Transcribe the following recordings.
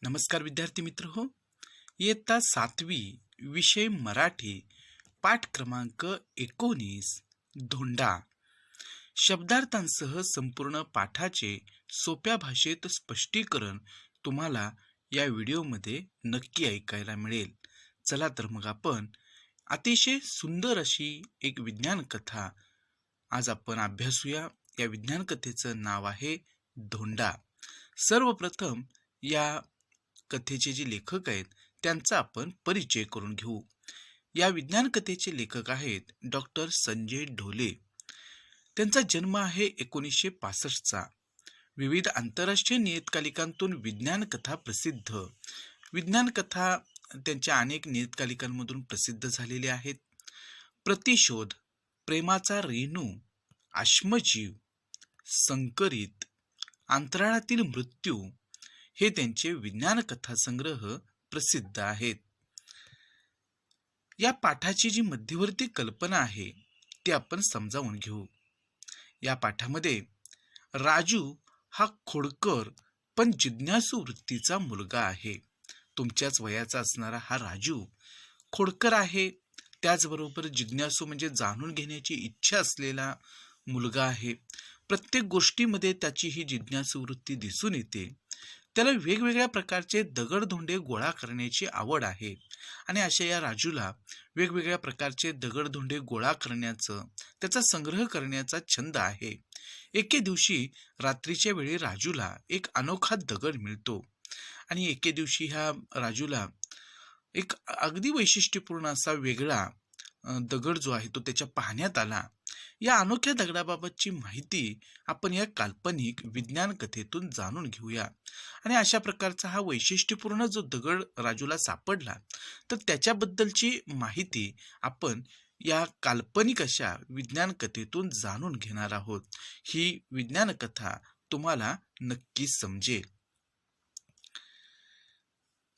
नमस्कार विद्यार्थी मित्र हो. इयत्ता 7वी विषय मराठी पाठ क्रमांक 19 धोंडा. शब्दार्थांसह संपूर्ण पाठाचे सोप्या भाषेत स्पष्टीकरण तुम्हाला या व्हिडिओमध्ये नक्की ऐकायला मिळेल. चला तर मग आपण अतिशय सुंदर अशी एक विज्ञान कथा आज आपण अभ्यासूया. या विज्ञान कथेचं नाव आहे धोंडा. सर्वप्रथम या कथेचे जे लेखक आहेत त्यांचा आपण परिचय करून घेऊ. या विज्ञान कथेचे लेखक आहेत डॉक्टर संजय ढोले. त्यांचा जन्म आहे 1965चा. विविध आंतरराष्ट्रीय नियतकालिकांतून विज्ञान कथा प्रसिद्ध. विज्ञान कथा त्यांच्या अनेक नियतकालिकांमधून प्रसिद्ध झालेल्या आहेत. प्रतिशोध, प्रेमाचा रेणू, आश्मजीव, संकरित, अंतराळातील मृत्यू हे त्यांचे विज्ञान कथा संग्रह प्रसिद्ध आहेत. या पाठाची जी मध्यवर्ती कल्पना आहे ती आपण समजावून घेऊ. या पाठामध्ये राजू हा खोडकर पण जिज्ञासू वृत्तीचा मुलगा आहे. तुमच्याच वयाचा असणारा हा राजू खोडकर आहे, त्याचबरोबर जिज्ञासू म्हणजे जाणून घेण्याची इच्छा असलेला मुलगा आहे. प्रत्येक गोष्टीमध्ये त्याची ही जिज्ञासू वृत्ती दिसून येते. त्याला वेगवेगळ्या प्रकारचे दगडधोंडे गोळा करण्याची आवड आहे आणि अशा या राजूला वेगवेगळ्या प्रकारचे दगडधोंडे गोळा करण्याचं, त्याचा संग्रह करण्याचा छंद आहे. एके दिवशी रात्रीच्या वेळी राजूला एक अनोखा दगड मिळतो आणि एके दिवशी ह्या राजूला एक अगदी वैशिष्ट्यपूर्ण असा वेगळा दगड जो आहे तो त्याच्या पाहण्यात आला. या अनोख्या दगडाबाबतची माहिती आपण या काल्पनिक विज्ञान कथेतून जाणून घेऊया. आणि अशा प्रकारचा हा वैशिष्ट्यपूर्ण जो दगड राजूला सापडला तर त्याच्याबद्दलची माहिती आपण या काल्पनिक अशा विज्ञान कथेतून जाणून घेणार आहोत. ही विज्ञान कथा तुम्हाला नक्की समजेल.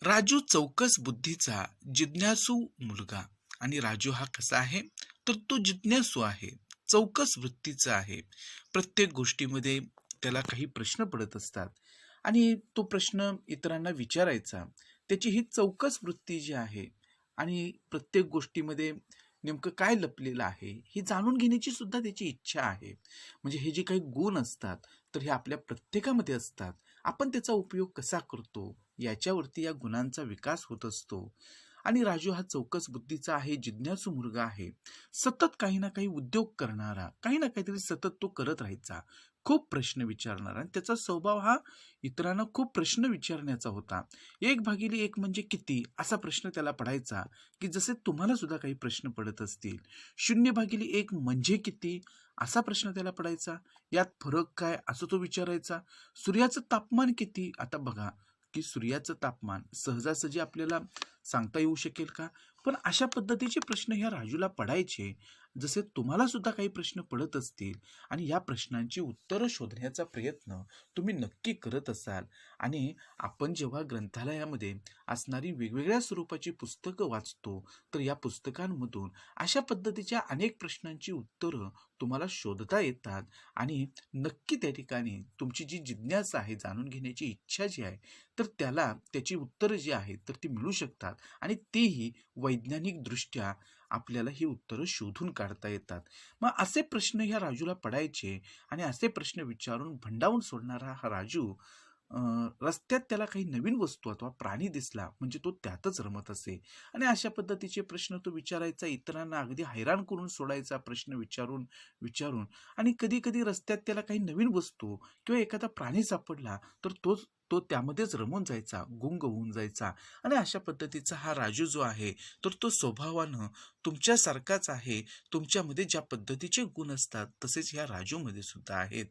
राजू चौकस बुद्धीचा जिज्ञासू मुलगा. आणि राजू हा कसा आहे तर तो जिज्ञासू आहे, चौकस वृत्तीचा आहे. प्रत्येक गोष्टीमध्ये त्याला काही प्रश्न पडत असतात आणि तो प्रश्न इतरांना विचारायचा. त्याची ही चौकस वृत्ती जी आहे आणि प्रत्येक गोष्टीमध्ये नेमकं काय लपलेलं आहे हे जाणून घेण्याची सुद्धा त्याची इच्छा आहे. म्हणजे हे जे काही गुण असतात तर हे आपल्या प्रत्येकामध्ये असतात. आपण त्याचा उपयोग कसा करतो याच्यावरती या गुणांचा विकास होत असतो. आणि राजू हा चौकस बुद्धीचा आहे, जिज्ञासू मुलगा आहे. सतत काही ना काही उद्योग करणारा, काही ना काहीतरी सतत तो करत राहायचा, खूप प्रश्न विचारणारा. आणि त्याचा स्वभाव हा इतरांना खूप प्रश्न विचारण्याचा होता. 1/1 म्हणजे किती असा प्रश्न त्याला पडायचा, की जसे तुम्हाला सुद्धा काही प्रश्न पडत असतील. 0/1 म्हणजे किती असा प्रश्न त्याला पडायचा. यात फरक काय असं तो विचारायचा. सूर्याचं तापमान किती, आता बघा की सूर्याचं तापमान सहजासहजी आपल्याला सांगता येऊ शकेल का, पण अशा पद्धतीचे प्रश्न ह्या राजूला पडायचे. जसे तुम्हाला सुद्धा काही प्रश्न पडत असतील आणि या प्रश्नांची उत्तरं शोधण्याचा प्रयत्न तुम्ही नक्की करत असाल. आणि आपण जेव्हा ग्रंथालयामध्ये असणारी वेगवेगळ्या स्वरूपाची पुस्तकं वाचतो तर या पुस्तकांमधून अशा पद्धतीच्या अनेक प्रश्नांची उत्तरं तुम्हाला शोधता येतात. आणि नक्की त्या ठिकाणी तुमची जी जिज्ञासा आहे, जाणून घेण्याची इच्छा जी आहे तर त्याला त्याची उत्तरं जी आहेत तर ती मिळू शकतात. आणि तेही वैज्ञानिक दृष्ट्या आपल्याला ही उत्तरं शोधून काढता येतात. मग असे प्रश्न ह्या राजूला पडायचे आणि असे प्रश्न विचारून भंडावून सोडणारा हा राजू रस्त्यात त्याला काही नवीन वस्तू अथवा प्राणी दिसला म्हणजे तो त्यातच रमत असे. आणि अशा पद्धतीचे प्रश्न तो विचारायचा, इतरांना अगदी हैराण करून सोडायचा प्रश्न विचारून विचारून. आणि कधी कधी रस्त्यात त्याला काही नवीन वस्तू किंवा एखादा प्राणी सापडला तर तो त्यामध्येच रमून जायचा, गुंग होऊन जायचा. आणि अशा पद्धतीचा हा राजू जो आहे तर तो स्वभावानं तुमच्यासारखाच आहे. तुमच्यामध्ये ज्या पद्धतीचे गुण असतात तसेच ह्या राजूमध्ये सुद्धा आहेत.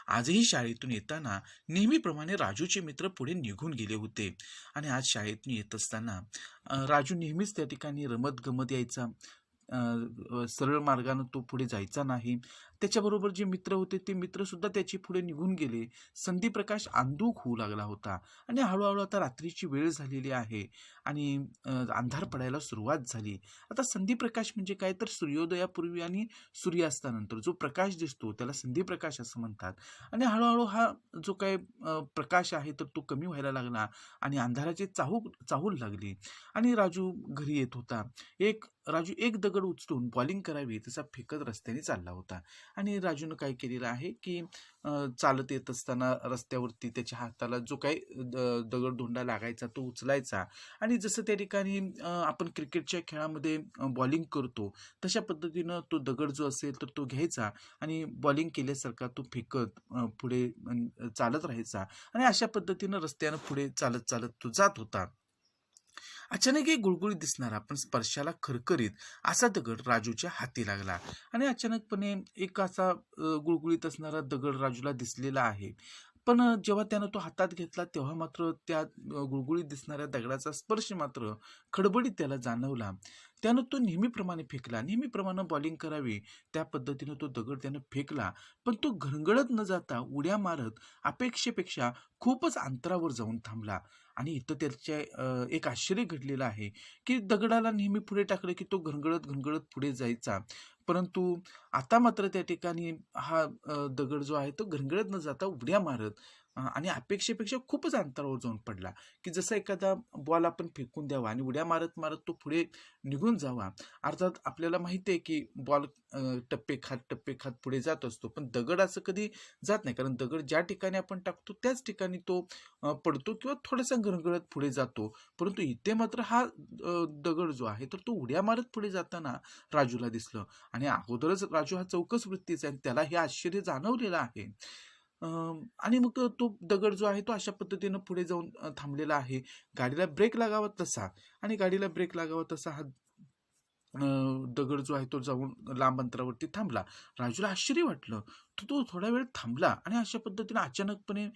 आजही शाळेतून येताना नेहमीप्रमाणे राजूचे मित्र पुढे निघून गेले होते. आणि आज शाळेतून येत असताना राजू नेहमीच त्या ठिकाणी रमत गमत यायचा. सरळ मार्गानं तो पुढे जायचा नाही. त्याच्याबरोबर जे मित्र होते ते मित्रसुद्धा त्याची पुढे निघून गेले. संधीप्रकाश अंधुक होऊ लागला होता आणि हळूहळू आता रात्रीची वेळ झालेली आहे आणि अंधार पडायला सुरुवात झाली. आता संधीप्रकाश म्हणजे काय, तर सूर्योदयापूर्वी आणि सूर्यास्तानंतर जो प्रकाश दिसतो त्याला संधीप्रकाश असं म्हणतात. आणि हळूहळू हा जो काही प्रकाश आहे तर तो कमी व्हायला लागला आणि अंधाराची चाहूल लागली आणि राजू घरी येत होता. राजू एक दगड उचलून बॉलिंग करावी तसा फेकत रस्त्याने चालला होता आणि राजूनं काय केलेलं आहे की चालत येत असताना रस्त्यावरती त्याच्या हाताला जो काही दगडधोंडा लागायचा तो उचलायचा आणि जसं त्या ठिकाणी आपण क्रिकेटच्या खेळामध्ये बॉलिंग करतो तशा पद्धतीनं तो दगड जो असेल तर तो घ्यायचा आणि बॉलिंग केल्यासारखा तो फेकत पुढे चालत राहायचा आणि अशा पद्धतीनं रस्त्यानं पुढे चालत चालत तो जात होता. अचानक एक गुळगुळीत दिसणारा पण स्पर्शाला खरखरीत असा दगड राजूच्या हाती लागला आणि अचानकपणे एक असा गुळगुळीत असणारा दगड राजूला दिसलेला आहे. पण जेव्हा त्यानं तो हातात घेतला तेव्हा मात्र त्या गुळगुळीत दिसणाऱ्या दगडाचा स्पर्श मात्र खडबडीत त्याला जाणवला. त्यानं तो नेहमीप्रमाणे फेकला. नेहमीप्रमाणे बॉलिंग करावी त्या पद्धतीनं तो दगड त्यानं फेकला. पण तो घरंगळत न जाता उड्या मारत अपेक्षेपेक्षा खूपच अंतरावर जाऊन थांबला. आणि इथं त्याच्या एक आश्चर्य घडलेलं आहे की दगडाला नेहमी पुढे टाकलं की तो घरंगळत घरंगळत पुढे जायचा. परंतु आता मात्र त्या ठिकाणी हा दगड जो आहे तो घरंगळत न जाता उड्या मारत आणि अपेक्षेपेक्षा खूपच अंतरावर जाऊन पडला. की जसं एखादा बॉल आपण फेकून द्यावा आणि उड्या मारत मारत तो पुढे निघून जावा. अर्थात आपल्याला माहिती आहे की बॉल टप्पे खात पुढे जात असतो, पण दगड असं कधी जात नाही. कारण दगड ज्या ठिकाणी आपण टाकतो त्याच ठिकाणी तो पडतो किंवा थोडासा घरंगळत पुढे जातो. परंतु इथे मात्र हा दगड जो आहे तर तो उड्या मारत पुढे जाताना राजूला दिसलं आणि अगोदरच राजू हा चौकस वृत्तीचा आहे, त्याला हे आश्चर्य जाणवलेलं आहे. आणि मग तो दगड जो आहे तो अशा पद्धतीनं पुढे जाऊन थांबलेला आहे. गाडीला ब्रेक लागावा तसा आणि गाडीला ब्रेक लागावा तसा हा दगड जो आहे तो जाऊन लांब अंतरावरती थांबला. राजूला आश्चर्य वाटलं. तर तो थोडा वेळ थांबला आणि अशा पद्धतीने अचानकपणे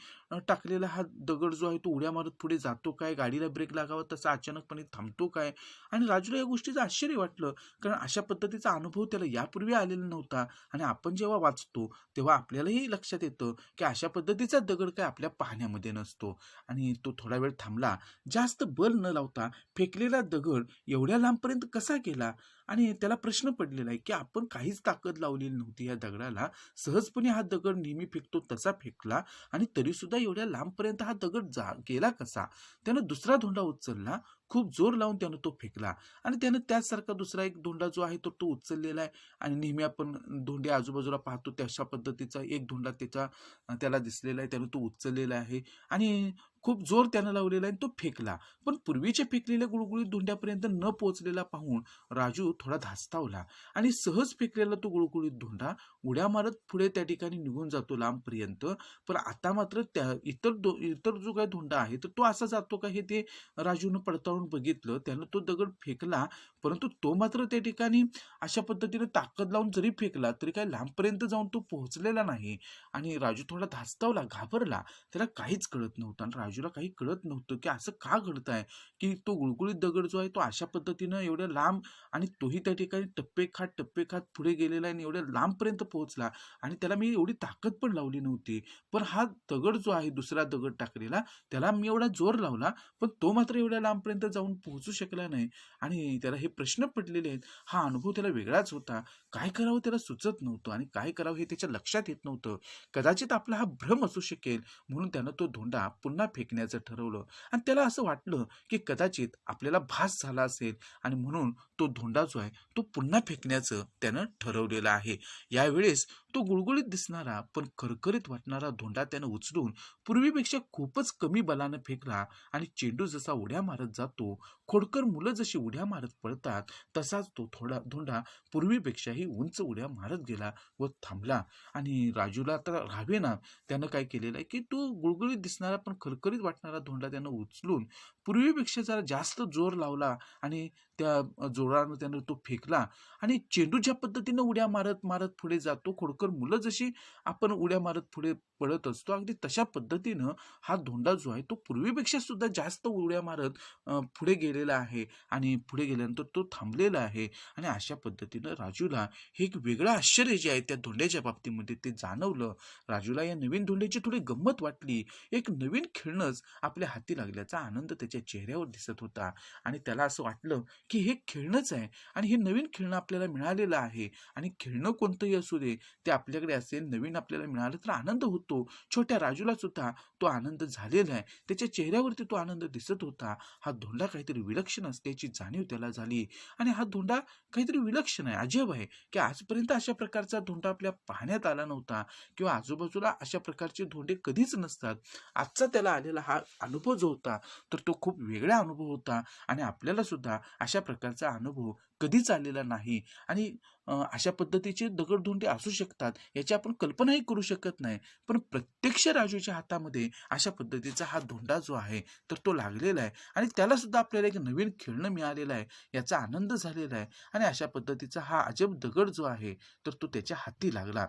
टाकलेला हा दगड जो आहे तो उड्या मारत पुढे जातो काय, गाडीला ब्रेक लागावा तसा अचानकपणे थांबतो काय. आणि राजूला या गोष्टीचं आश्चर्य वाटलं, कारण अशा पद्धतीचा अनुभव त्याला यापूर्वी आलेला नव्हता. आणि आपण जेव्हा वाचतो तेव्हा आपल्यालाही लक्षात येतं की अशा पद्धतीचा दगड काय आपल्या पाहण्यामध्ये नसतो. आणि तो थोडा वेळ थांबला. जास्त बल न लावता फेकलेला दगड एवढ्या लांबपर्यंत कसा गेला. आणि त्याला प्रश्न पडलेला आहे की आपण काहीच ताकद लावलेली नव्हती या दगडाला, सहजपणे हा दगड नेहमी फेकतो तसा फेकला आणि तरी सुद्धा एवढ्या लांबपर्यंत हा दगड गेला कसा. त्यानं दुसरा धोंडा उचलला, खूप जोर लावून त्यानं तो फेकला आणि त्यानं त्याचसारखा दुसरा एक धोंडा जो आहे तो उचललेला आहे. आणि नेहमी आपण धोंडे आजूबाजूला पाहतो तशा पद्धतीचा एक धोंडा त्याला दिसलेला आहे. त्यानं तो उचललेला आहे आणि खूप जोर त्यानं लावलेला आहे आणि तो फेकला. पण पूर्वीच्या फेकलेल्या गुळगुळीत धोंड्यापर्यंत न पोहोचलेला पाहून राजू थोडा धास्तावला आणि सहज फेकलेला तो गुळगुळीत धोंडा उड्या मारत पुढे त्या ठिकाणी निघून जातो लांबपर्यंत. पण आता मात्र त्या इतर जो काही धोंडा आहे तर तो असा जातो का हे ते राजूनं पडताळून बघितलं. त्यानं तो दगड फेकला, परंतु तो मात्र त्या ठिकाणी अशा पद्धतीने ताकद लावून जरी फेकला तरी काही लांबपर्यंत जाऊन तो पोहोचलेला नाही. आणि राजू थोडा धास्तावला, घाबरला. त्याला काहीच कळत नव्हतं आणि राजूला काही कळत नव्हतं की असं का घडत आहे की तो गुळगुळीत दगड जो आहे तो अशा पद्धतीनं एवढ्या लांब आणि तोही त्या ठिकाणी टप्पे खात पुढे गेलेला आहे आणि एवढ्या लांबपर्यंत पोहोचला आणि त्याला मी एवढी ताकद पण लावली नव्हती. पण हा दगड जो आहे दुसरा दगड टाकलेला त्याला मी एवढा जोर लावला, पण तो मात्र एवढ्या लांबपर्यंत जाऊन पोहोचू शकला नाही. आणि त्याला हे प्रश्न पडलेले आहेत. हा अनुभव त्याला वेगळाच होता. काय करावं त्याला सुचत नव्हतं आणि काय करावं हे त्याच्या लक्षात येत नव्हतं. कदाचित आपला हा भ्रम असू शकेल म्हणून त्यानं तो धोंडा पुन्हा फेकण्याचं ठरवलं. आणि त्याला असं वाटलं की कदाचित आपल्याला भास झाला असेल आणि म्हणून तो धोंडा जो आहे तो पुन्हा फेकण्याचं त्यानं ठरवलेलं आहे. यावेळेस तो गुळगुळीत दिसणारा पण करकरीत वाटणारा धोंडा त्यानं उचलून पूर्वीपेक्षा खूपच कमी बलानं फेकला आणि चेंडू जसा उड्या मारत जातो, खोडकर मुलं जशी उड्या मारत पळतात, तसाच तो धोंडा पूर्वीपेक्षाही उंच उड्या मारत गेला व थांबला. आणि राजूला तर राहावे ना, त्यानं काय केलेलं आहे की तो गुळगुळीत दिसणारा पण खरखरीत वाटणारा धोंडा त्यानं उचलून पूर्वीपेक्षा जरा जास्त जोर लावला आणि त्या जोरानं त्यानं तो फेकला आणि चेंडू ज्या पद्धतीनं उड्या मारत मारत पुढे जातो, खोडकर मुलं जशी आपण उड्या मारत पुढे पळत असतो, अगदी तशा पद्धतीनं हा धोंडा जो आहे तो पूर्वीपेक्षा सुद्धा जास्त उड्या मारत पुढे गेलेला आहे आणि पुढे गेल्यानंतर तो थांबलेला आहे. आणि अशा पद्धतीनं राजूला हे एक वेगळं आश्चर्य जे आहे त्या धोंड्याच्या बाबतीमध्ये ते जाणवलं. राजूला या नवीन धोंड्याची थोडी गंमत वाटली. एक नवीन खेळणंच आपल्या हाती लागल्याचा आनंद त्याच्या चेहऱ्यावर दिसत होता आणि त्याला असं वाटलं की हे खेळणंच आहे आणि हे नवीन खेळणं आपल्याला मिळालेलं आहे आणि खेळणं कोणतंही असू दे ते आपल्याकडे असेल, नवीन आपल्याला मिळालं तर आनंद होतो. छोट्या राजूला सुद्धा तो आनंद झालेला आहे. त्याच्या चेहऱ्यावरती तो आनंद दिसत होता. हा धोंडा काहीतरी विलक्षण असल्याची जाणीव त्याला झाली आणि हा धोंडा काहीतरी विलक्षण आहे, अजब आहे की आजपर्यंत अशा प्रकारचा धोंडा आपल्या पाहण्यात आला नव्हता किंवा आजूबाजूला अशा प्रकारचे धोंडे कधीच नसतात. आजचा त्याला आलेला हा अनुभव जो होता तर तो खूप वेगळा अनुभव होता आणि आपल्याला सुद्धा अशा प्रकारचा अनुभव कधीच आलेला नाही आणि अशा पद्धतीचे दगडधोंडे असू शकतात याची आपण कल्पनाही करू शकत नाही. पण प्रत्यक्ष राजूच्या हातामध्ये अशा पद्धतीचा हा धोंडा जो आहे तर तो लागलेला आहे आणि त्याला सुद्धा आपल्याला एक नवीन खेळणं मिळालेलं आहे, याचा आनंद झालेला आहे आणि अशा पद्धतीचा हा अजब दगड जो आहे तर तो त्याच्या हाती लागला.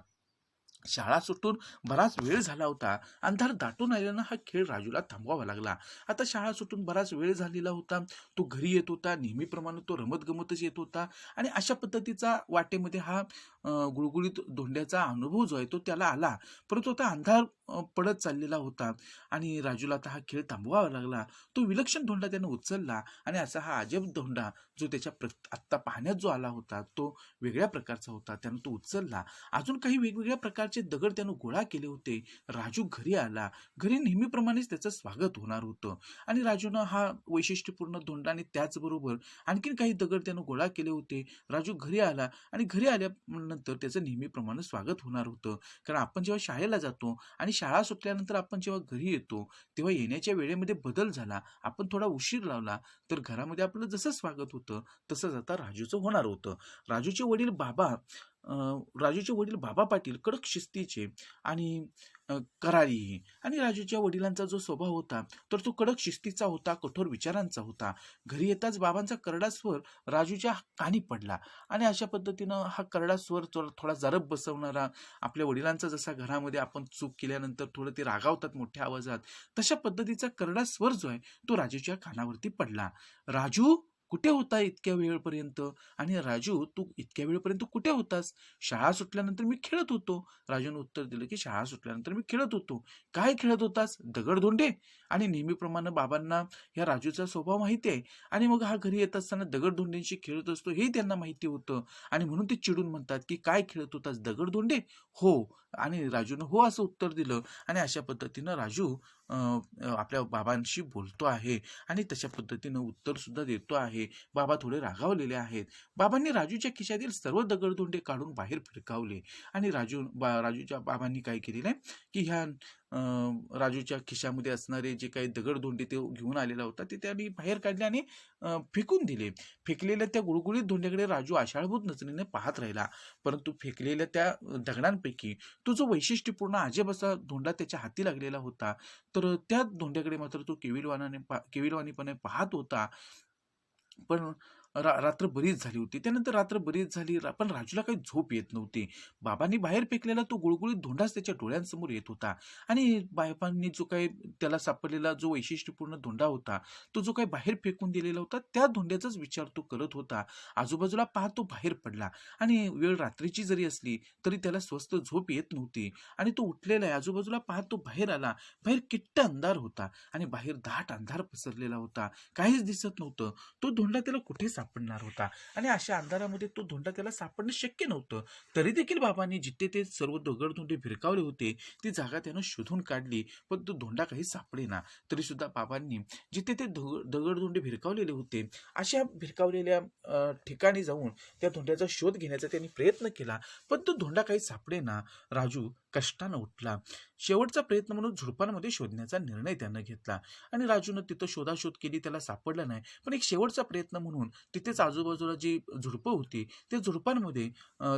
शाळा सुटून बराच वेळ झाला होता. अंधार दाटून आल्यानं हा खेळ राजूला थांबवावा लागला. आता शाळा सुटून बराच वेळ झालेला होता. तो घरी येत होता. नेहमीप्रमाणे तो रमत-गमतच येत होता आणि अशा पद्धतीचा वाटेमध्ये हा गुळगुळीत धोंड्याचा अनुभव जो आहे तो त्याला आला. परंतु आता अंधार पडत चाललेला होता आणि राजूला आता हा खेळ थांबवावा लागला. तो विलक्षण धोंडा त्यानं उचलला आणि असा हा अजब धोंडा जो त्याच्या आत्ता पाहण्यात जो आला होता तो वेगळ्या प्रकारचा होता. त्यानं तो उचलला. अजून काही वेगवेगळ्या प्रकारचे दगड त्यानं गोळा केले होते. राजू घरी आला. घरी नेहमीप्रमाणेच त्याचं स्वागत होणार होतं आणि राजूनं हा वैशिष्ट्यपूर्ण धोंडा आणि त्याचबरोबर आणखीन काही दगड त्यानं गोळा केले होते. राजू घरी आला आणि घरी आल्यानंतर त्याचं नेहमीप्रमाणे स्वागत होणार होतं. कारण आपण जेव्हा शाळेला जातो आणि शाळा सुटल्यानंतर आपण जेव्हा घरी येतो तेव्हा येण्याच्या वेळेमध्ये बदल झाला. आपण थोडा उशीर लावला तर घरामध्ये आपलं जसं स्वागत होतं तसंच आता राजूचं होणार होतं. राजूचे वडील बाबा राजूचे वडील बाबा पाटील कडक शिस्तीचे आणि करारी आणि राजूच्या वडिलांचा जो स्वभाव होता तर तो कडक शिस्तीचा होता, कठोर विचारांचा होता. घरी येताच बाबांचा करडा स्वर राजूच्या कानी पडला आणि अशा पद्धतीनं हा करडा स्वर थोडा जरब बसवणारा, आपल्या वडिलांचा जसा घरामध्ये आपण चूक केल्यानंतर थोडं ते रागावतात मोठ्या आवाजात, तशा पद्धतीचा करडा स्वर जो आहे तो राजूच्या कानावरती पडला. राजू, कुठे होता इतक्या वेळपर्यंत? आणि राजू, तू इतक्या वेळपर्यंत कुठे होतास? शाळा सुटल्यानंतर मी खेळत होतो. राजूने उत्तर दिलं की शाळा सुटल्यानंतर मी खेळत होतो. काय खेळत होतास? दगडधोंडे. आणि नेहमीप्रमाणे बाबांना या राजूचा स्वभाव माहिती आहे आणि मग हा घरी येत असताना दगडधोंड्यांशी खेळत असतो हे त्यांना माहिती होतं आणि म्हणून ते चिडून म्हणतात की काय खेळत होतास? दगडधोंडे? हो. आणि राजूनं हो असं उत्तर दिलं आणि अशा पद्धतीनं राजू आपल्या बाबांशी बोलतो आहे आणि तशा पद्धतीनं उत्तर सुद्धा देतो आहे. बाबा थोडे रागावलेले आहेत. बाबांनी राजूच्या खिशातील सर्व दगडधोंडे काढून बाहेर फिरकावले आणि राजूच्या बाबांनी काय केलेलं आहे की ह्या राजूच्या खिशामध्ये असणारे जे काही दगडधोंडे ते घेऊन आलेला होता ते त्यांनी बाहेर काढले आणि फेकून दिले. फेकलेल्या त्या गुळगुळीत धोंड्याकडे राजू आशाळभूत नजरेने पाहत राहिला. परंतु फेकलेल्या त्या दगडांपैकी तो जो वैशिष्ट्यपूर्ण अजब असा धोंडा त्याच्या हाती लागलेला होता तर त्या धोंड्याकडे मात्र तो केविलवाणीपणे पाहत होता. पण रात्र बरीच झाली होती. त्यानंतर रात्र बरीच झाली पण राजूला काही झोप येत नव्हती. बाबांनी बाहेर फेकलेला तो गुळगुळीत धोंडाच त्याच्या डोळ्यांसमोर येत होता आणि बाबांनी जो काही त्याला सापडलेला जो वैशिष्ट्यपूर्ण धोंडा होता तो जो काही बाहेर फेकून दिलेला होता त्या धोंड्याचाच विचार तो करत होता. आजूबाजूला पाहत तो बाहेर पडला आणि वेळ रात्रीची जरी असली तरी त्याला स्वस्त झोप येत नव्हती आणि तो उठलेला आहे. आजूबाजूला पाहत तो बाहेर आला. बाहेर किट्ट अंधार होता आणि बाहेर दाट अंधार पसरलेला होता. काहीच दिसत नव्हतं. तो धोंडा त्याला कुठे सापडणार होता आणि अशा अंधारामध्ये तो धोंडा त्याला सापडणं शक्य नव्हतं. तरी देखील बाबांनी जिथे ते सर्व दगडधोंडे भिरकावले होते ती जागा त्यानं शोधून काढली पण तो धोंडा काही सापडेना. तरी सुद्धा बाबांनी जिथे ते दगडधोंडे भिरकावलेले होते अशा भिरकावलेल्या ठिकाणी जाऊन त्या धोंड्याचा शोध घेण्याचा त्यांनी प्रयत्न केला पण तो धोंडा काही सापडेना. राजू कष्टानं उठला. शेवटचा प्रयत्न म्हणून झुडपांमध्ये शोधण्याचा निर्णय त्यानं घेतला आणि राजूनं तिथं शोधाशोध केली, त्याला सापडलं नाही. पण एक शेवटचा प्रयत्न म्हणून तिथेच आजूबाजूला जी झुडपं होती त्या झुडपांमध्ये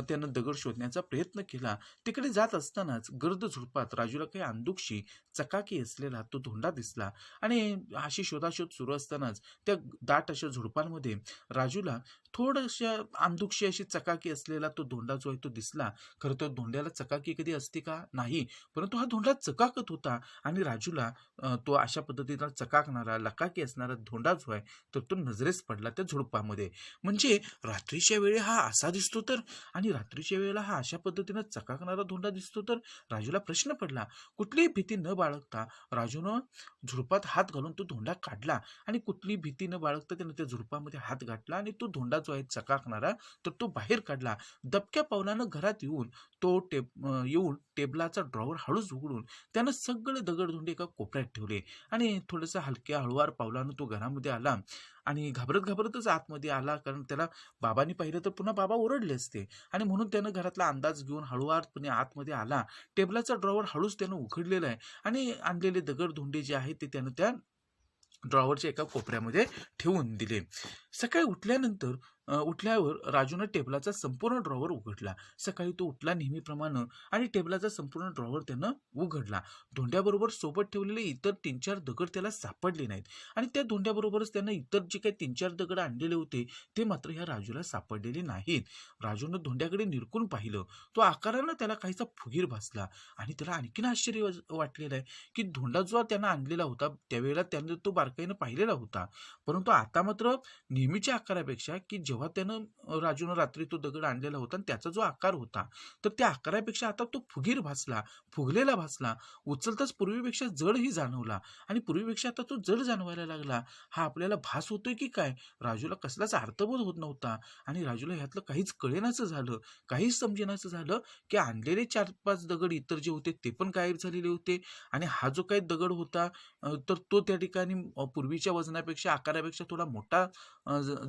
त्यानं दगड शोधण्याचा प्रयत्न केला. तिकडे जात असतानाच गर्द झुडपात राजूला काही अंधुकशी चकाकी असलेला तो धोंडा दिसला आणि अशी शोधाशोध सुरू असतानाच त्या दाट अशा झुडपांमध्ये राजूला थोडंशा अंधुकशी अशी चकाकी असलेला तो धोंडा जो आहे तो दिसला. खरं तर धोंड्याला चकाकी कधी असते का? नाही. परंतु हा धोंडा चकाकत होता आणि राजूला तो अशा पद्धतीचा चकाकणारा, लकाकी असणारा धोंडा जो आहे तर तो नजरेस पडला त्या झुडपामध्ये. म्हणजे रात्रीच्या वेळी हा असा दिसतो तर, आणि रात्रीच्या वेळेला हा अशा पद्धतीनं चकाकणारा धोंडा दिसतो तर राजूला प्रश्न पडला. कुठलीही भीती न बाळगता राजूनं झुडपात हात घालून तो धोंडा काढला आणि कुठलीही भीती न बाळगता त्यानं त्या झुडपामध्ये हात घातला आणि तो धोंडा जो आहे चकाकणारा तर तो बाहेर काढला. दबक्या पावलानं घरात येऊन तो येऊन टेबलाचा ड्रॉवर हळूच उघडून त्यानं सगळे दगडधोंडे एका कोपऱ्यात ठेवले आणि थोडंसं हलक्या हळुवार पावलानं तो घरामध्ये आला आणि घाबरत घाबरतच आतमध्ये आला, कारण त्याला बाबांनी पाहिलं तर पुन्हा बाबा ओरडले असते आणि म्हणून त्यानं घरातला अंदाज घेऊन हळुवारपणे आतमध्ये आला. टेबलाचा ड्रॉवर हळूच त्यानं उघडलेला आहे आणि आणलेले दगडधोंडे जे आहेत ते त्यानं त्या ड्रॉवरच्या एका कोपऱ्यामध्ये ठेवून दिले. सकाळी उठल्यावर राजूनं टेबलाचा संपूर्ण ड्रॉवर उघडला. सकाळी तो उठला नेहमीप्रमाणे आणि टेबलाचा संपूर्ण ड्रॉवर त्यानं उघडला. धोंड्याबरोबर सोबत ठेवलेले इतर 3-4 दगड त्याला सापडले नाहीत आणि त्या धोंड्याबरोबरच त्यानं इतर जे काही 3-4 दगड आणलेले होते ते मात्र ह्या राजूला सापडलेले नाहीत. राजूनं धोंड्याकडे निरखून पाहिलं. तो आकारानं त्याला काहीसा फुगीर भासला आणि त्याला आणखीन आश्चर्य वाटलेलं आहे की धोंडा जो त्यानं आणलेला होता त्यावेळेला त्यानं तो बारकाईनं पाहिलेला होता, परंतु आता मात्र नेहमीच्या आकारापेक्षा, की जेव्हा त्यानं राजूनं रात्री तो दगड आणलेला होता आणि त्याचा जो आकार होता तर त्या आकारापेक्षा आता तो फुगलेला भासला. उचलताच पूर्वीपेक्षा जडही जाणवला आणि पूर्वीपेक्षा आता तो जड जाणवायला लागला. हा आपल्याला भास होतोय की काय? राजूला कसलाच अर्थबोध होत नव्हता आणि राजूला ह्यातलं काहीच कळेनाचं झालं, काहीच समजेनाचं झालं की आणलेले 4-5 दगड इतर जे होते ते पण गायब झालेले होते आणि हा जो काही दगड होता तर तो त्या ठिकाणी पूर्वीच्या वजनापेक्षा आकारापेक्षा थोडा मोठा